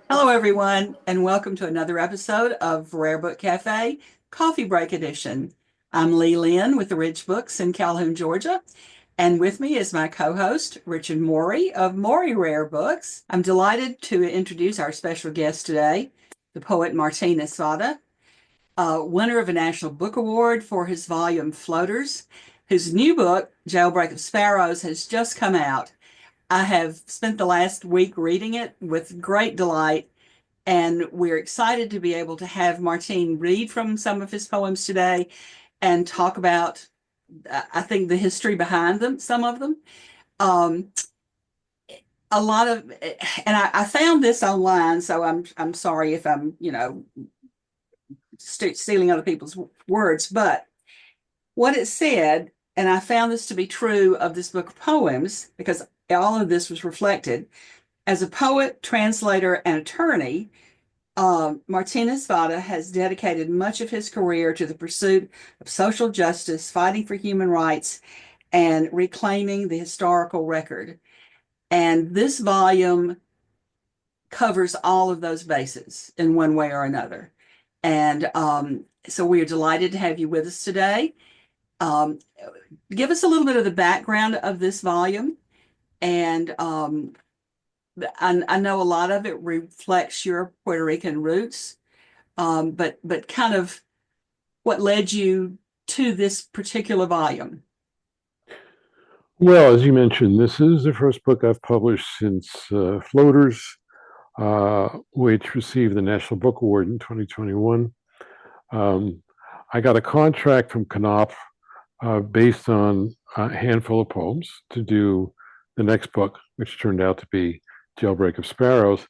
Hello, everyone, and welcome to another episode of Rare Book Café, Coffee Break Edition. I'm Linn with the Rare Books in Calhoun, Georgia, and with me is my co-host, Richard Mori of Mori Rare Books. I'm delighted to introduce our special guest today, the poet Martín Espada, winner of a National Book Award for his volume Floaters, whose new book, Jailbreak of Sparrows, has just come out. I have spent the last week reading it with great delight, and we're excited to be able to have Martín read from some of his poems today and talk about, I think, the history behind them, some of them. A lot of, and I found this online, so I'm sorry if I'm, stealing other people's words, but what it said, and I found this to be true of this book of poems, because all of this was reflected. As a poet, translator, and attorney, Martín Espada has dedicated much of his career to the pursuit of social justice, fighting for human rights, and reclaiming the historical record. And this volume covers all of those bases in one way or another. And so we are delighted to have you with us today. Give us a little bit of the background of this volume. And I know a lot of it reflects your Puerto Rican roots, but kind of what led you to this particular volume? Well, as you mentioned, this is the first book I've published since Floaters, which received the National Book Award in 2021. I got a contract from Knopf based on a handful of poems to do the next book, which turned out to be Jailbreak of Sparrows.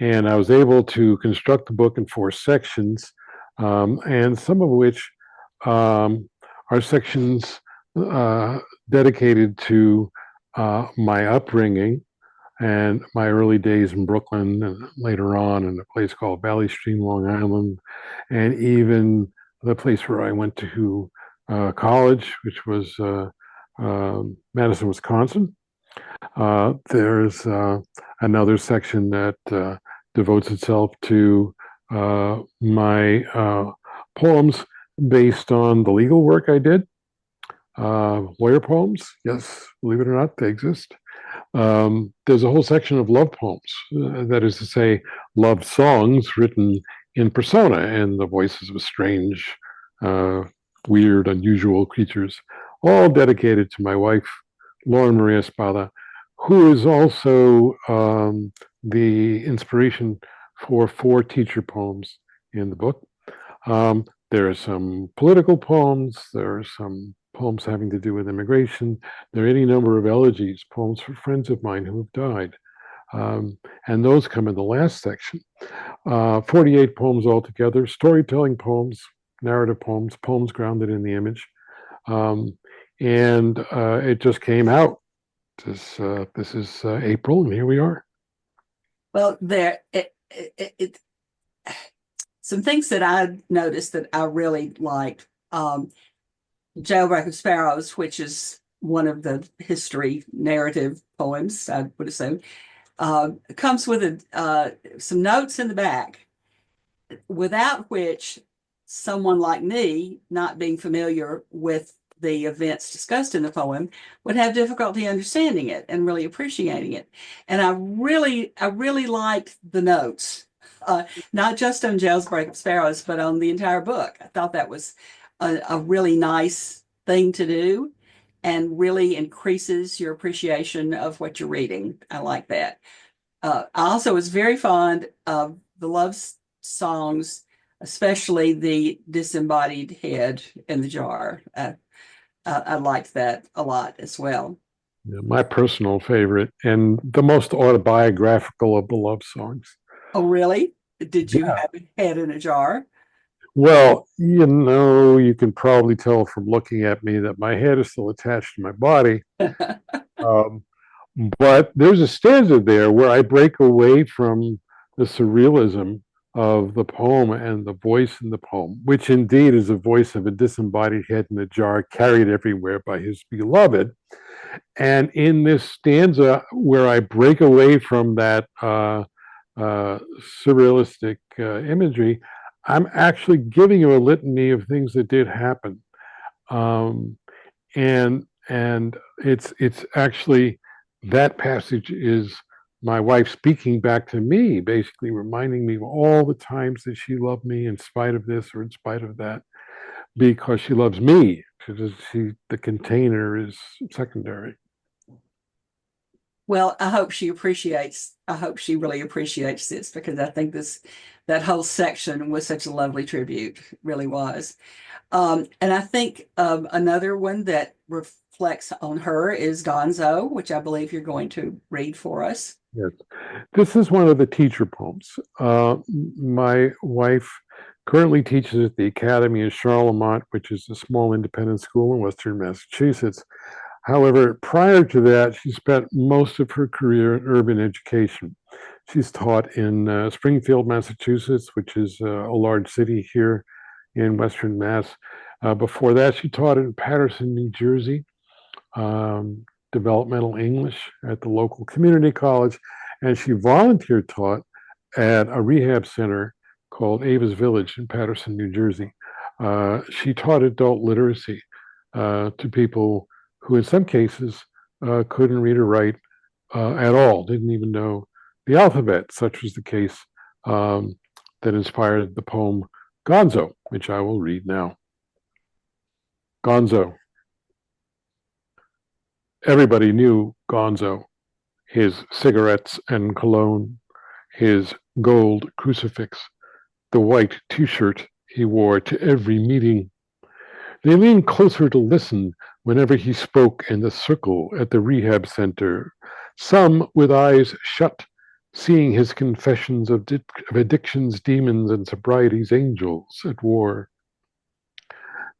And I was able to construct the book in 4 sections, and some of which are sections dedicated to my upbringing and my early days in Brooklyn, and later on in a place called Valley Stream, Long Island, and even the place where I went to college, which was Madison, Wisconsin. There's another section that devotes itself to my poems based on the legal work I did. Lawyer poems, yes, believe it or not, they exist. There's a whole section of love poems, that is to say, love songs written in persona in the voices of strange, weird, unusual creatures, all dedicated to my wife, Lauren Maria Espada, who is also the inspiration for 4 teacher poems in the book. There are some political poems, there are some poems having to do with immigration, there are any number of elegies, poems for friends of mine who have died. And those come in the last section. 48 poems altogether, storytelling poems, narrative poems, poems grounded in the image. And it just came out. This is April, and here we are. Well, some things that I noticed that I really liked. Jailbreak of Sparrows, which is one of the history narrative poems, I would assume, comes with some notes in the back, without which someone like me, not being familiar with the events discussed in the poem, would have difficulty understanding it and really appreciating it. And I really liked the notes, not just on Jailbreak of Sparrows, but on the entire book. I thought that was a really nice thing to do and really increases your appreciation of what you're reading. I like that. I also was very fond of the love songs, especially the disembodied head in the jar. I liked that a lot as well. Yeah, my personal favorite and the most autobiographical of the love songs. Oh, really? Did you have a head in a jar? Well, you can probably tell from looking at me that my head is still attached to my body. Um, but there's a stanza there where I break away from the surrealism of the poem and the voice in the poem, which indeed is a voice of a disembodied head in a jar carried everywhere by his beloved. And in this stanza, where I break away from that surrealistic imagery, I'm actually giving you a litany of things that did happen, um, and it's actually that passage is my wife speaking back to me, basically reminding me of all the times that she loved me in spite of this or in spite of that, because she loves me. The container is secondary. Well, I hope she really appreciates this because I think that whole section was such a lovely tribute, it really was. And I think another one that reflects on her is Gonzo, which I believe you're going to read for us. Yes. This is one of the teacher poems. My wife currently teaches at the Academy in Charlemont, which is a small independent school in Western Massachusetts. However, prior to that, she spent most of her career in urban education. She's taught in Springfield, Massachusetts, which is a large city here in Western Mass. Before that, she taught in Paterson, New Jersey, um, developmental English at the local community college, and she volunteer taught at a rehab center called Ava's Village in Paterson, New Jersey. She taught adult literacy to people who, in some cases, couldn't read or write at all, didn't even know the alphabet. Such was the case um, that inspired the poem Gonzo, which I will read now. Gonzo. Everybody knew Gonzo, his cigarettes and cologne, his gold crucifix, the white t-shirt he wore to every meeting. They leaned closer to listen whenever he spoke in the circle at the rehab center, some with eyes shut, seeing his confessions of addiction's demons and sobriety's angels at war.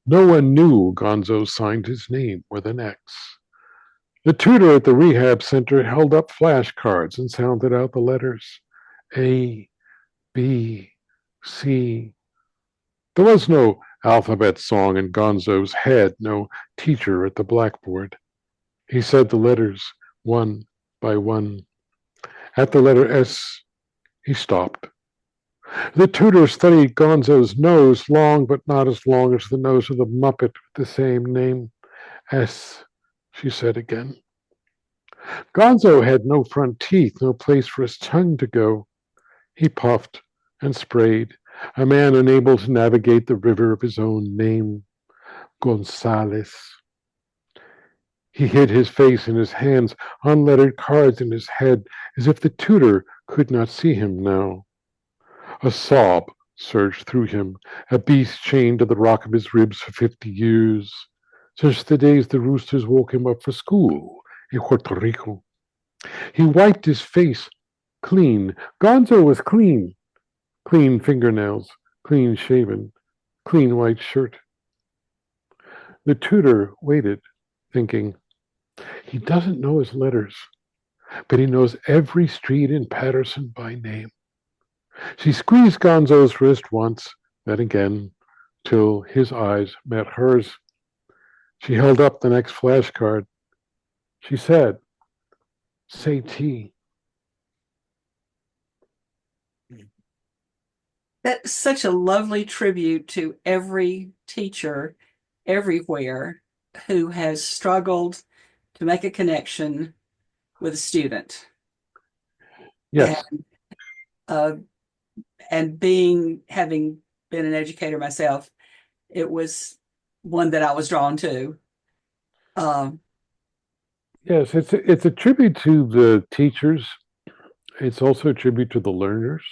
No one knew Gonzo signed his name with an X. The tutor at the rehab center held up flashcards and sounded out the letters A, B, C. There was no alphabet song in Gonzo's head, no teacher at the blackboard. He said the letters one by one. At the letter S, he stopped. The tutor studied Gonzo's nose, long but not as long as the nose of the Muppet with the same name. S, she said again. Gonzo had no front teeth, no place for his tongue to go. He puffed and sprayed, a man unable to navigate the river of his own name, Gonzales. He hid his face in his hands, unlettered cards in his head, as if the tutor could not see him now. A sob surged through him, a beast chained to the rock of his ribs for 50 years, since the days the roosters woke him up for school in Puerto Rico. He wiped his face clean. Gonzo was clean. Clean fingernails, clean shaven, clean white shirt. The tutor waited, thinking, he doesn't know his letters, but he knows every street in Paterson by name. She squeezed Gonzo's wrist once, then again, till his eyes met hers. She held up the next flashcard. She said, say T. That's such a lovely tribute to every teacher everywhere who has struggled to make a connection with a student. Yes. Uh, and having been an educator myself, it was one that I was drawn to. Yes, it's a tribute to the teachers. It's also a tribute to the learners.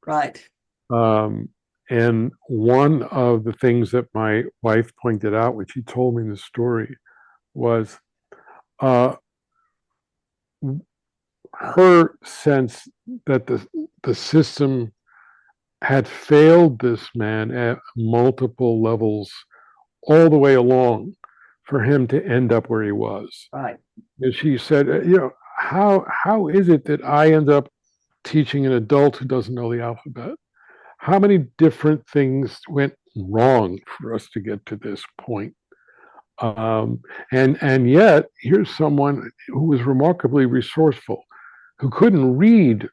Right. Um, and one of the things that my wife pointed out, which she told me in the story, was uh, her sense that the system had failed this man at multiple levels all the way along for him to end up where he was. Right. And she said, how is it that I end up teaching an adult who doesn't know the alphabet? How many different things went wrong for us to get to this point? And yet here's someone who was remarkably resourceful, who couldn't read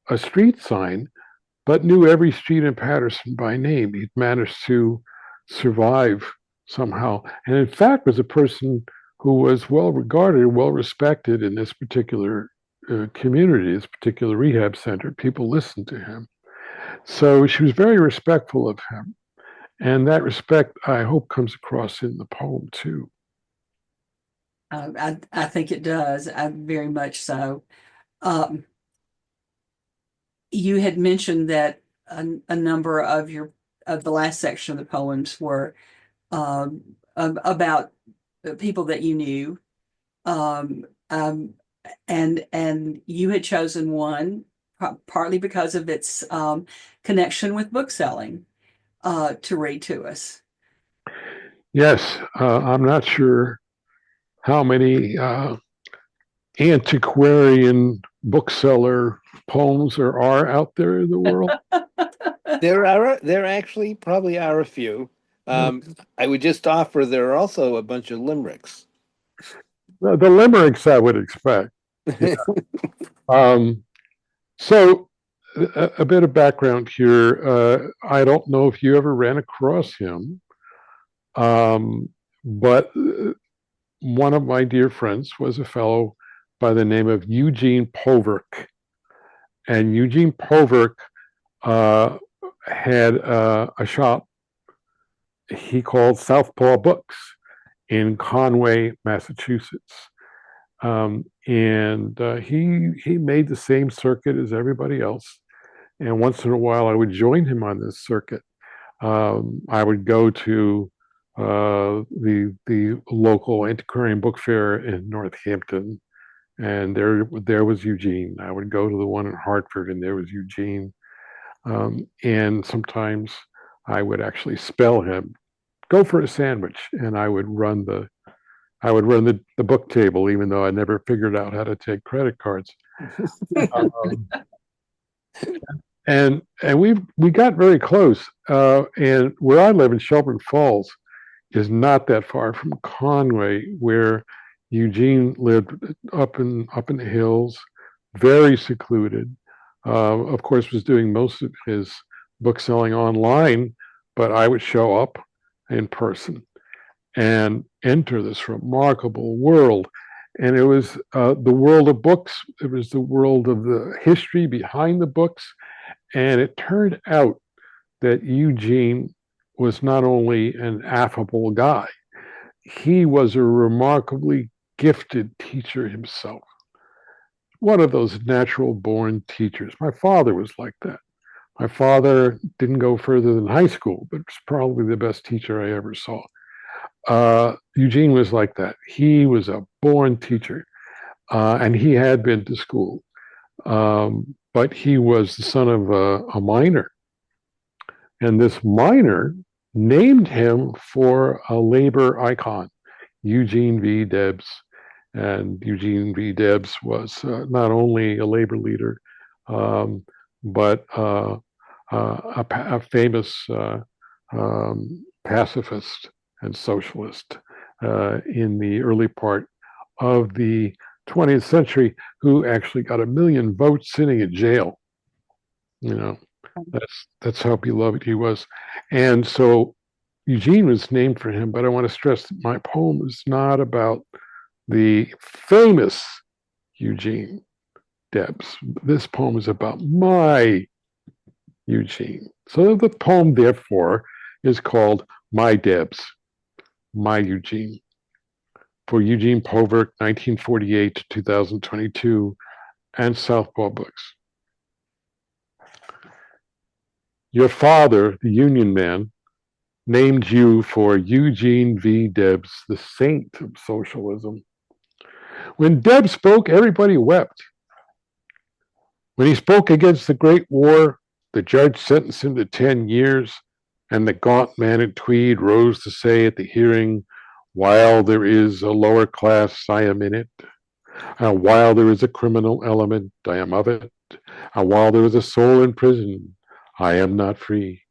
a street sign, but knew every street in Patterson by name. He'd managed to survive somehow, and in fact was a person who was well regarded, well respected in this particular community, this particular rehab center. People listened to him. So she was very respectful of him. And that respect, I hope, comes across in the poem too. I think it does. Very much so. Um, you had mentioned that a number of the last section of the poems were about people that you knew, um, um, and you had chosen one partly because of its connection with bookselling to read to us. Yes, I'm not sure how many antiquarian bookseller poems there are out there in the world. There actually probably are a few. I would just offer there are also a bunch of limericks. The limericks I would expect. Yeah. So a bit of background here. I don't know if you ever ran across him, but one of my dear friends was a fellow by the name of Eugene Poverk. And Eugene Poverk had a shop he called Southpaw Books in Conway, Massachusetts. And he made the same circuit as everybody else. And once in a while, I would join him on this circuit. I would go to the local antiquarian book fair in Northampton, and there was Eugene. I would go to the one in Hartford, and there was Eugene. And sometimes I would actually spell him, go for a sandwich, and I would run the book table, even though I never figured out how to take credit cards. um, and we got very close. And where I live in Shelburne Falls is not that far from Conway, where Eugene lived up in the hills, very secluded. Of course, was doing most of his book selling online, but I would show up in person and enter this remarkable world. And it was the world of books. It was the world of the history behind the books. And it turned out that Eugene was not only an affable guy, he was a remarkably gifted teacher himself. One of those natural born teachers. My father was like that. My father didn't go further than high school, but was probably the best teacher I ever saw. Eugene was like that. He was a born teacher, and he had been to school. But he was the son of a miner. And this miner named him for a labor icon, Eugene V. Debs. And Eugene V. Debs was not only a labor leader, but a famous pacifist and socialist in the early part of the 20th century, who actually got 1 million votes sitting in jail. You know, that's how beloved he was. And so Eugene was named for him, but I want to stress that my poem is not about the famous Eugene Debs. This poem is about my Eugene. So the poem, therefore, is called My Debs, My Eugene, for Eugene Poverk, 1948 to 2022, and Southpaw Books. Your father, the Union man, named you for Eugene V. Debs, the saint of socialism. When Debs spoke, everybody wept. When he spoke against the Great War, The judge sentenced him to 10 years, and the gaunt man in tweed rose to say at the hearing, while there is a lower class, I am in it. And while there is a criminal element, I am of it. And while there is a soul in prison, I am not free.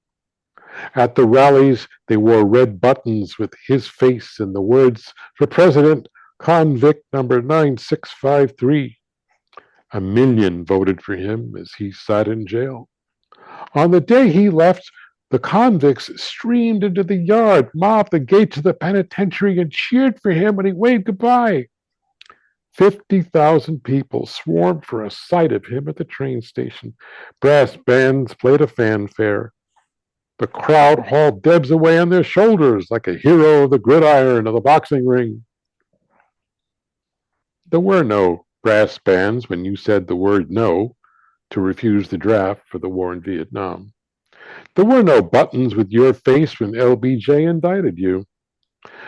At the rallies, they wore red buttons with his face and the words, for president, convict number 9653. 1 million voted for him as he sat in jail. On the day he left, the convicts streamed into the yard, mobbed the gates of the penitentiary, and cheered for him when he waved goodbye. 50,000 people swarmed for a sight of him at the train station. Brass bands played a fanfare. The crowd hauled Debs away on their shoulders like a hero of the gridiron or the boxing ring. There were no brass bands when you said the word no to refuse the draft for the war in Vietnam. There were no buttons with your face when LBJ indicted you.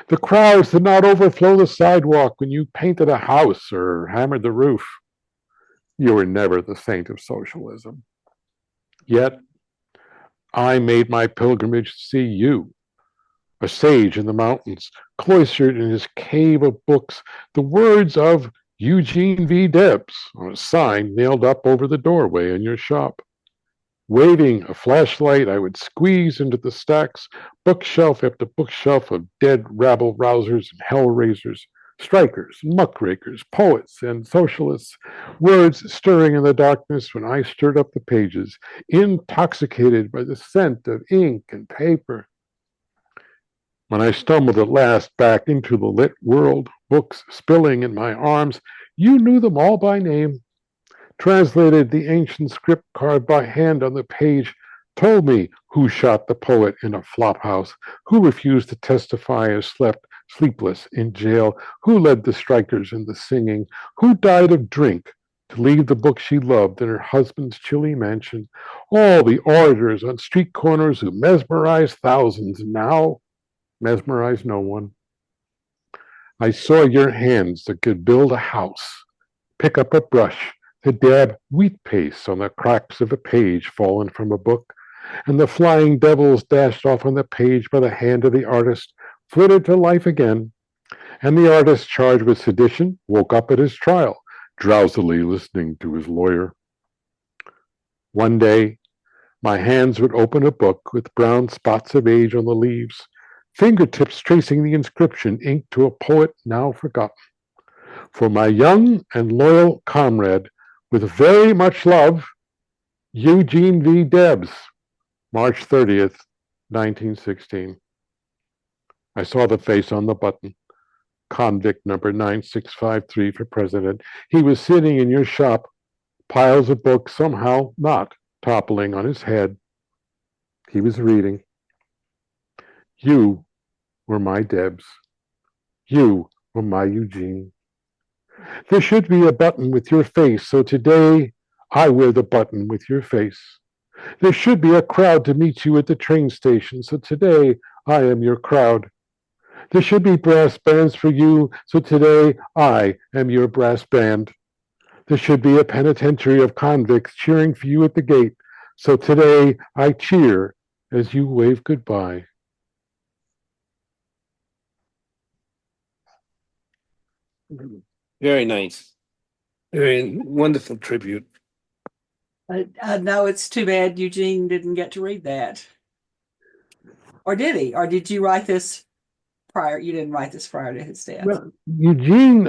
The crowds did not overflow the sidewalk when you painted a house or hammered the roof. You were never the saint of socialism. Yet, I made my pilgrimage to see you, a sage in the mountains, cloistered in his cave of books, the words of Eugene V. Debs on a sign nailed up over the doorway in your shop. Waving a flashlight, I would squeeze into the stacks, bookshelf after bookshelf of dead rabble-rousers and hell-raisers, strikers, muckrakers, poets, and socialists, words stirring in the darkness when I stirred up the pages, intoxicated by the scent of ink and paper. When I stumbled at last back into the lit world, books spilling in my arms, you knew them all by name, translated the ancient script carved by hand on the page, told me who shot the poet in a flophouse, who refused to testify as slept sleepless in jail, who led the strikers in the singing, who died of drink to leave the book she loved in her husband's chilly mansion, all the orators on street corners who mesmerized thousands and now mesmerize no one. I saw your hands that could build a house, pick up a brush, to dab wheat paste on the cracks of a page fallen from a book, and the flying devils dashed off on the page by the hand of the artist flitted to life again, and the artist charged with sedition woke up at his trial, drowsily listening to his lawyer. One day, my hands would open a book with brown spots of age on the leaves, fingertips tracing the inscription inked to a poet now forgotten. For my young and loyal comrade, with very much love, Eugene V. Debs, March 30th, 1916. I saw the face on the button, convict number 9653 for president. He was sitting in your shop, piles of books somehow not toppling on his head. He was reading. You were my Debs. You were my Eugene. There should be a button with your face, so today I wear the button with your face. There should be a crowd to meet you at the train station, so today I am your crowd. There should be brass bands for you, so today I am your brass band. There should be a penitentiary of convicts cheering for you at the gate, so today I cheer as you wave goodbye. Very nice. Very wonderful tribute. No, it's too bad Eugene didn't get to read that. Or did he? Or did you write this prior? You didn't write this prior to his death. Well, Eugene,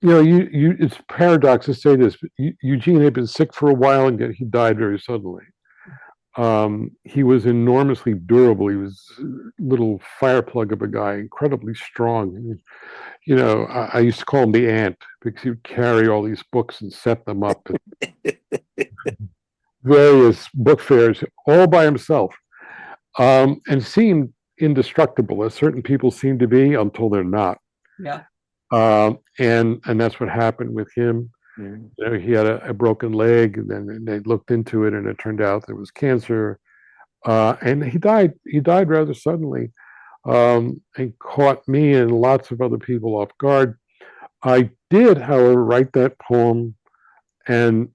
it's a paradox to say this, but Eugene had been sick for a while and yet he died very suddenly. He was enormously durable. He was a little fireplug of a guy, incredibly strong. You know, I used to call him the ant because he would carry all these books and set them up at various book fairs all by himself, and seemed indestructible, as certain people seem to be until they're not. Yeah. And that's what happened with him. You know, he had a broken leg, and then they looked into it, and it turned out there was cancer. And he died. He died rather suddenly, and caught me and lots of other people off guard. I did, however, write that poem and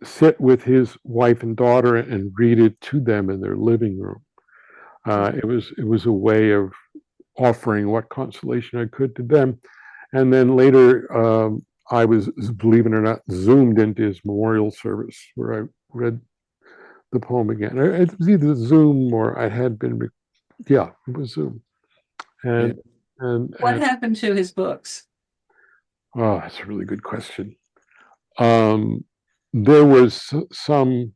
sit with his wife and daughter and read it to them in their living room. It was a way of offering what consolation I could to them. And then later, I was, believe it or not, zoomed into his memorial service where I read the poem again. It was either Zoom or I had been, yeah, it was Zoom. Yeah. What happened to his books? Oh, that's a really good question. There was some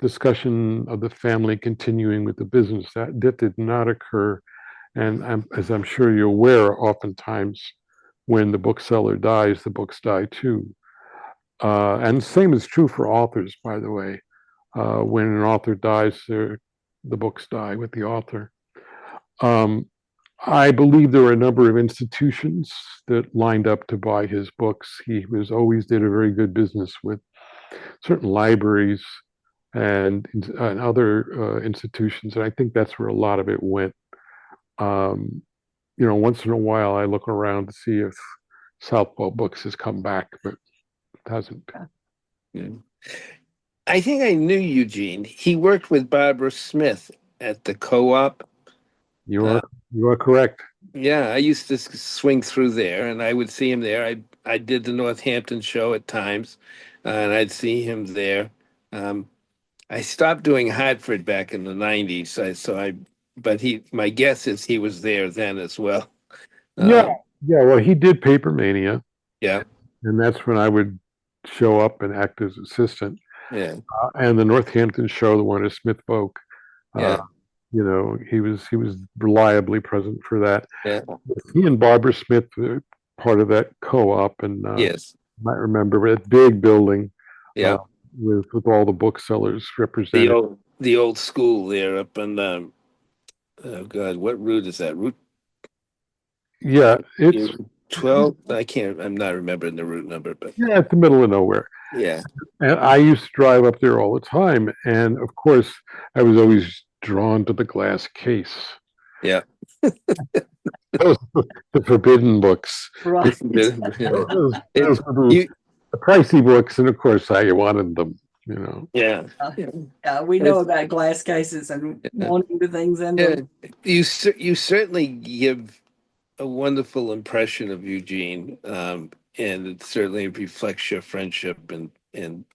discussion of the family continuing with the business. That did not occur. And as I'm sure you're aware, oftentimes when the bookseller dies, the books die too. And the same is true for authors, by the way. When an author dies, the books die with the author. I believe there were a number of institutions that lined up to buy his books. He always did a very good business with certain libraries and other institutions, and I think that's where a lot of it went. Once in a while, I look around to see if Southwell Books has come back, but it hasn't. Yeah. I think I knew Eugene. He worked with Barbara Smith at the Co-op. You are correct. Yeah, I used to swing through there, and I would see him there. I did the Northampton show at times, and I'd see him there. I stopped doing Hartford back in the '90s, but my guess is he was there then as well. Yeah, yeah. Well, he did Paper Mania, Yeah, and that's when I would show up and act as assistant. yeah, And the Northampton show, the one at Smith Folk, yeah, he was reliably present for that. yeah. He and Barbara Smith were part of that co-op, and Yes, you might remember that big building yeah. with all the booksellers The represented. old school there up in oh God, what route is that? Route Yeah, it's 12? I'm not remembering the route number, but yeah, at the middle of nowhere. yeah. And I used to drive up there all the time, and of course, I was always drawn to the glass case. Yeah. Those the forbidden books. Right. Those were the pricey books, and of course, I wanted them. Yeah. We know about glass cases and wanting the things in them. You certainly give a wonderful impression of Eugene, and it certainly reflects your friendship and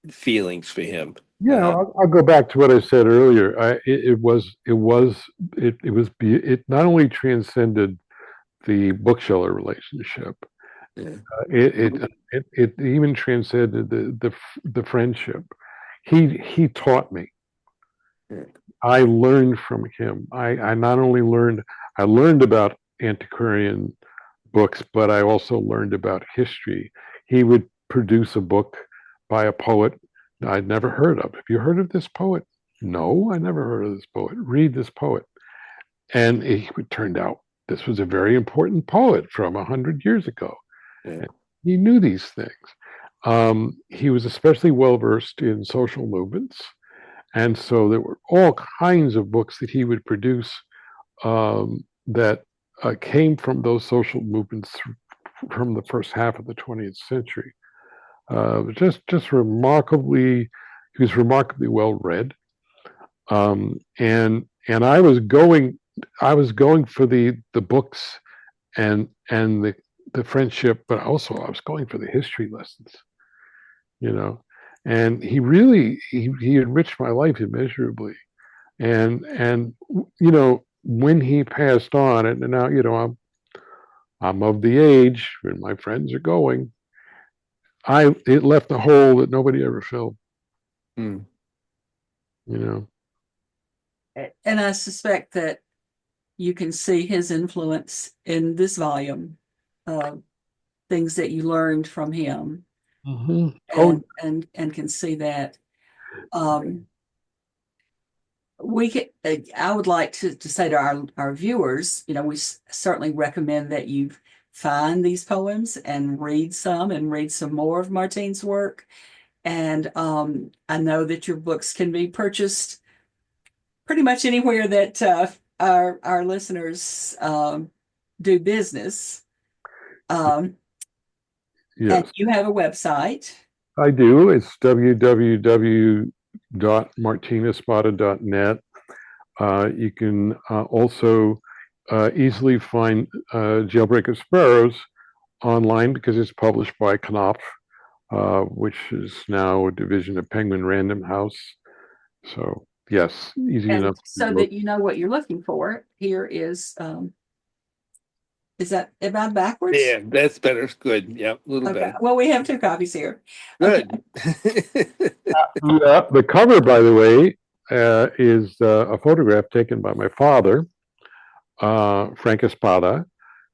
feelings for him. Yeah, I'll go back to what I said earlier. It not only transcended the bookseller relationship. Yeah. It even transcended the friendship. He taught me. Yeah. I learned from him. I not only learned about antiquarian books, but I also learned about history. He would produce a book by a poet I'd never heard of. Have you heard of this poet? No, I never heard of this poet. Read this poet. And it turned out this was a very important poet from 100 years ago. Yeah. He knew these things. He was especially well versed in social movements. And so there were all kinds of books that he would produce that came from those social movements from the first half of the 20th century. Just remarkably, he was remarkably well read. And I was going for the books and the friendship, but also I was going for the history lessons, and he really he enriched my life immeasurably. And when he passed on, and now I'm of the age when my friends are going, it left a hole that nobody ever filled. Mm. And I suspect that you can see his influence in this volume, things that you learned from him, and can see that. I would like to say to our viewers, we certainly recommend that you find these poems and read some more of Martin's work. And I know that your books can be purchased pretty much anywhere that our listeners do business. Yes. And you have a website. I do. It's www.martinespada.net. You can also easily find Jailbreak of Sparrows online because it's published by Knopf, which is now a division of Penguin Random House. So yes, easy And enough. so that you know what you're looking for, here is that about backwards? Yeah, that's better. It's good. Yeah, a little Okay. better. Well, we have two copies here. Good. The cover, by the way, is a photograph taken by my father, Frank Espada,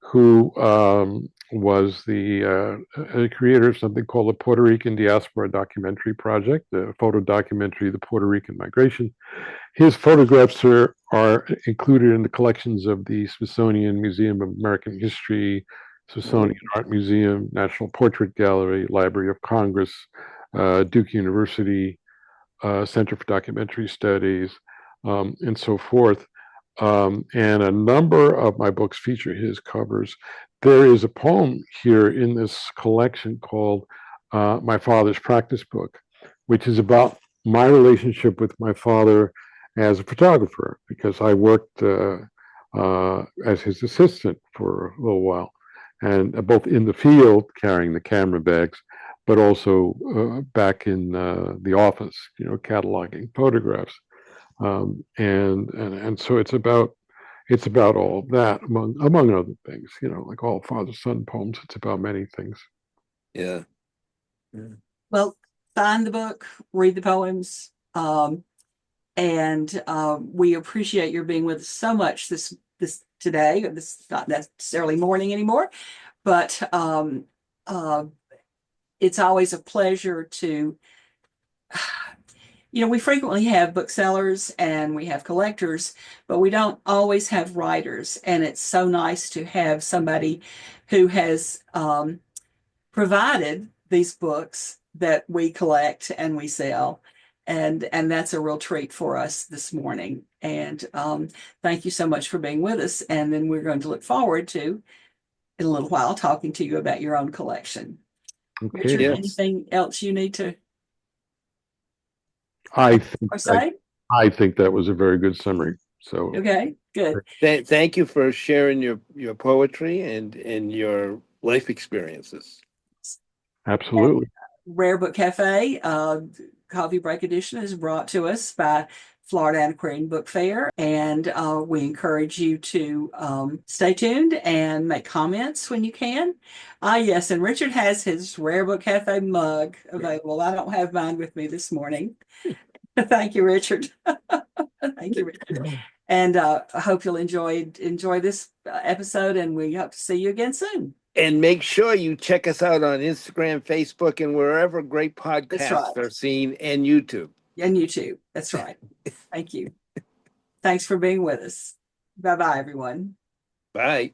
who was the creator of something called the Puerto Rican Diaspora Documentary Project, the photo documentary, The Puerto Rican Migration. His photographs are included in the collections of the Smithsonian Museum of American History, Smithsonian Art Museum, National Portrait Gallery, Library of Congress, Duke University, Center for Documentary Studies, and so forth. And a number of my books feature his covers. There is a poem here in this collection called My Father's Practice Book, which is about my relationship with my father as a photographer, because I worked as his assistant for a little while, and both in the field carrying the camera bags, but also back in the office, cataloging photographs. And so it's about all of that among other things, like all father-son poems. It's about many things. Yeah. Well, find the book, read the poems, and we appreciate your being with us so much this today. This is not necessarily morning anymore, but it's always a pleasure to. We frequently have booksellers and we have collectors, but we don't always have writers. And it's so nice to have somebody who has provided these books that we collect and we sell. And that's a real treat for us this morning. And thank you so much for being with us. And then we're going to look forward to, in a little while, talking to you about your own collection. Okay. Richard, Yes. anything else you need to I think that was a very good summary. So Okay, good. Thank you for sharing your poetry and your life experiences. Absolutely. And Rare Book Café, Coffee Break Edition is brought to us by Florida Antiquarian Book Fair, and we encourage you to stay tuned and make comments when you can. Yes, and Richard has his Rare Book Cafe mug available. I don't have mine with me this morning. Thank you, Richard. Thank you, Richard. And I hope you'll enjoy this episode, and we hope to see you again soon. And make sure you check us out on Instagram, Facebook, and wherever great podcasts are seen, and YouTube. And YouTube. That's right. Thank you. Thanks for being with us. Bye-bye, everyone. Bye.